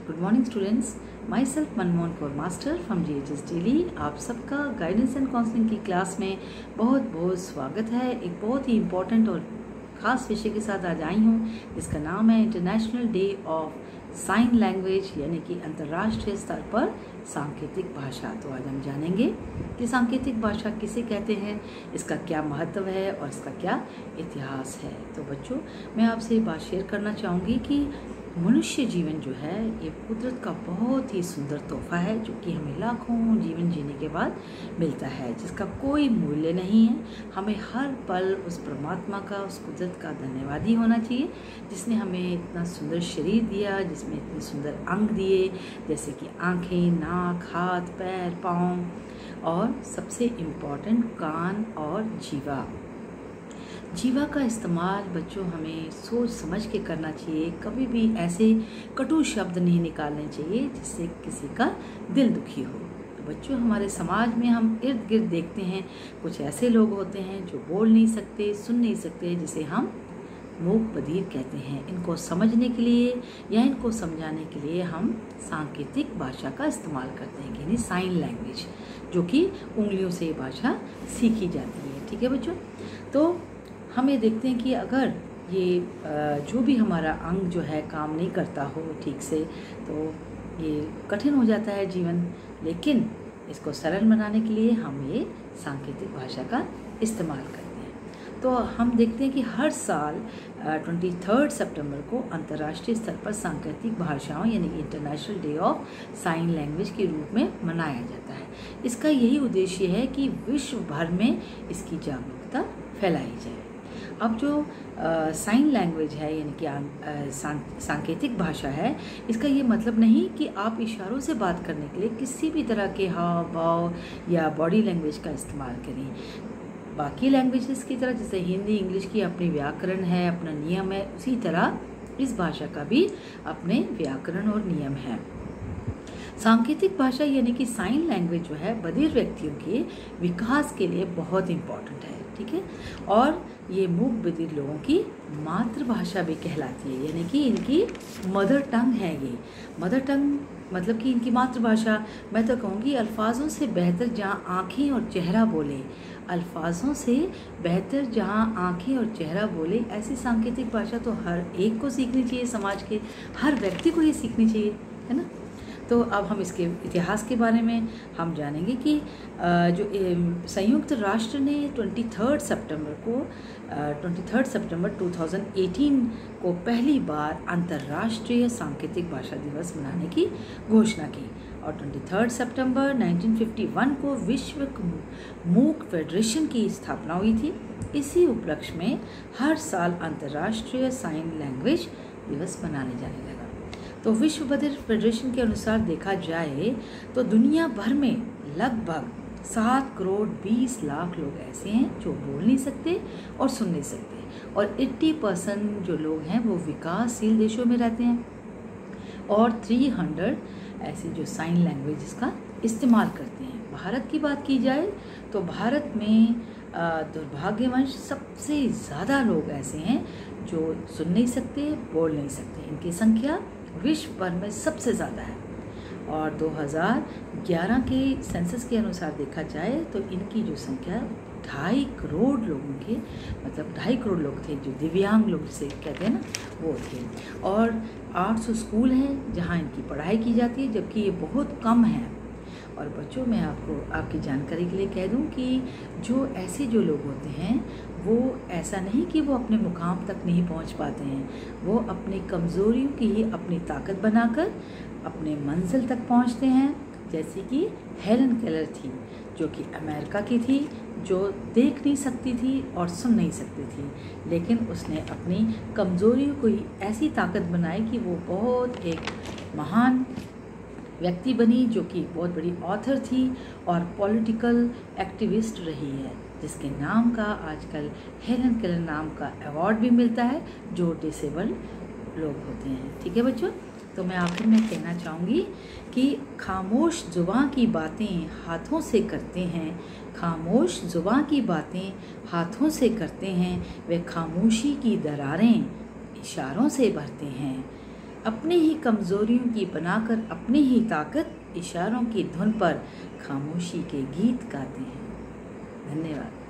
Good morning students, my self Manmohan Kaur master from GHS daily. आप सबका guidance and counselling की class में बहुत बहुत स्वागत है। एक बहुत ही इम्पोर्टेंट और ख़ास विषय के साथ आज आई हूँ, जिसका नाम है international day of sine language, यानी कि अंतर्राष्ट्रीय स्तर पर सांकेतिक भाषा। तो आज हम जानेंगे कि सांकेतिक भाषा किसे कहते हैं, इसका क्या महत्व है और इसका क्या इतिहास है। तो बच्चों, मैं आपसे ये बात शेयर करना चाहूँगी कि मनुष्य जीवन जो है ये कुदरत का बहुत ही सुंदर तोहफा है, जो कि हमें लाखों जीवन जीने के बाद मिलता है, जिसका कोई मूल्य नहीं है। हमें हर पल उस परमात्मा का, उस कुदरत का धन्यवादी होना चाहिए, जिसने हमें इतना सुंदर शरीर दिया, जिसमें इतने सुंदर अंग दिए, जैसे कि आँखें, नाक, हाथ, पैर, पाँव और सबसे इम्पॉर्टेंट कान और जीवा। जीवा का इस्तेमाल बच्चों हमें सोच समझ के करना चाहिए। कभी भी ऐसे कटु शब्द नहीं निकालने चाहिए जिससे किसी का दिल दुखी हो। तो बच्चों, हमारे समाज में हम इर्द गिर्द देखते हैं कुछ ऐसे लोग होते हैं जो बोल नहीं सकते, सुन नहीं सकते, जिसे हम मूक बधिर कहते हैं। इनको समझने के लिए या इनको समझाने के लिए हम सांकेतिक भाषा का इस्तेमाल करते हैं, यानी साइन लैंग्वेज, जो कि उंगलियों से ये भाषा सीखी जाती है। ठीक है बच्चों, तो हम ये देखते हैं कि अगर ये जो भी हमारा अंग जो है काम नहीं करता हो ठीक से, तो ये कठिन हो जाता है जीवन। लेकिन इसको सरल बनाने के लिए हम ये सांकेतिक भाषा का इस्तेमाल करते हैं। तो हम देखते हैं कि हर साल 23 सितंबर को अंतर्राष्ट्रीय स्तर पर सांकेतिक भाषाओं यानी international day of sine language के रूप में मनाया जाता है। इसका यही उद्देश्य है कि विश्व भर में इसकी जागरूकता फैलाई जाए। अब जो साइन लैंग्वेज है यानी कि सांकेतिक भाषा है, इसका ये मतलब नहीं कि आप इशारों से बात करने के लिए किसी भी तरह के हाव भाव या बॉडी लैंग्वेज का इस्तेमाल करें। बाकी लैंग्वेजेस की तरह, जैसे हिंदी, इंग्लिश की अपनी व्याकरण है, अपना नियम है, उसी तरह इस भाषा का भी अपने व्याकरण और नियम है। सांकेतिक भाषा यानी कि साइन लैंग्वेज जो है बधिर व्यक्तियों के विकास के लिए बहुत इम्पॉर्टेंट है। ठीक है, और ये मूक बधिर लोगों की मातृभाषा भी कहलाती है, यानी कि इनकी मदर टंग है। ये मदर टंग मतलब कि इनकी मातृभाषा, मैं तो कहूँगी अल्फाजों से बेहतर जहाँ आँखें और चेहरा बोले, अल्फाजों से बेहतर जहाँ आँखें और चेहरा बोले, ऐसी सांकेतिक भाषा तो हर एक को सीखनी चाहिए। समाज के हर व्यक्ति को ये सीखनी चाहिए, है ना। तो अब हम इसके इतिहास के बारे में हम जानेंगे कि जो संयुक्त राष्ट्र ने 23 सितंबर 2018 को पहली बार अंतर्राष्ट्रीय सांकेतिक भाषा दिवस मनाने की घोषणा की, और 23 सितंबर 1951 को विश्व मूक फेडरेशन की स्थापना हुई थी। इसी उपलक्ष्य में हर साल अंतर्राष्ट्रीय साइन लैंग्वेज दिवस मनाने जाने लगा। तो विश्व बधिर फेडरेशन के अनुसार देखा जाए तो दुनिया भर में लगभग 7 करोड़ 20 लाख लोग ऐसे हैं जो बोल नहीं सकते और सुन नहीं सकते, और 80% जो लोग हैं वो विकासशील देशों में रहते हैं, और 300 ऐसी जो साइन लैंग्वेज का इस्तेमाल करते हैं। भारत की बात की जाए तो भारत में दुर्भाग्यवश सबसे ज़्यादा लोग ऐसे हैं जो सुन नहीं सकते, बोल नहीं सकते। इनकी संख्या विश्व भर में सबसे ज़्यादा है, और 2011 के सेंसस के अनुसार देखा जाए तो इनकी जो संख्या 2.5 करोड़ लोगों के, मतलब 2.5 करोड़ लोग थे जो दिव्यांग लोग जिसे कहते हैं ना, वो थे। और 800 स्कूल हैं जहाँ इनकी पढ़ाई की जाती है, जबकि ये बहुत कम है। और बच्चों, मैं आपको आपकी जानकारी के लिए कह दूं कि जो ऐसे जो लोग होते हैं वो ऐसा नहीं कि वो अपने मुकाम तक नहीं पहुंच पाते हैं, वो अपनी कमज़ोरियों की ही अपनी ताकत बनाकर अपने मंजिल तक पहुंचते हैं। जैसे कि हेलन केलर थी, जो कि अमेरिका की थी, जो देख नहीं सकती थी और सुन नहीं सकती थी, लेकिन उसने अपनी कमज़ोरियों को ही ऐसी ताकत बनाई कि वो बहुत एक महान व्यक्ति बनी, जो कि बहुत बड़ी ऑथर थी और पॉलिटिकल एक्टिविस्ट रही है, जिसके नाम का आजकल हेलन केलर नाम का अवार्ड भी मिलता है जो डिसेबल लोग होते हैं। ठीक है बच्चों, तो मैं आखिर में कहना चाहूँगी कि खामोश जुबां की बातें हाथों से करते हैं, खामोश जुबां की बातें हाथों से करते हैं, वे खामोशी की दरारें इशारों से भरते हैं। अपने ही कमजोरियों की बनाकर अपनी ही ताकत इशारों की धुन पर खामोशी के गीत गाते हैं। धन्यवाद।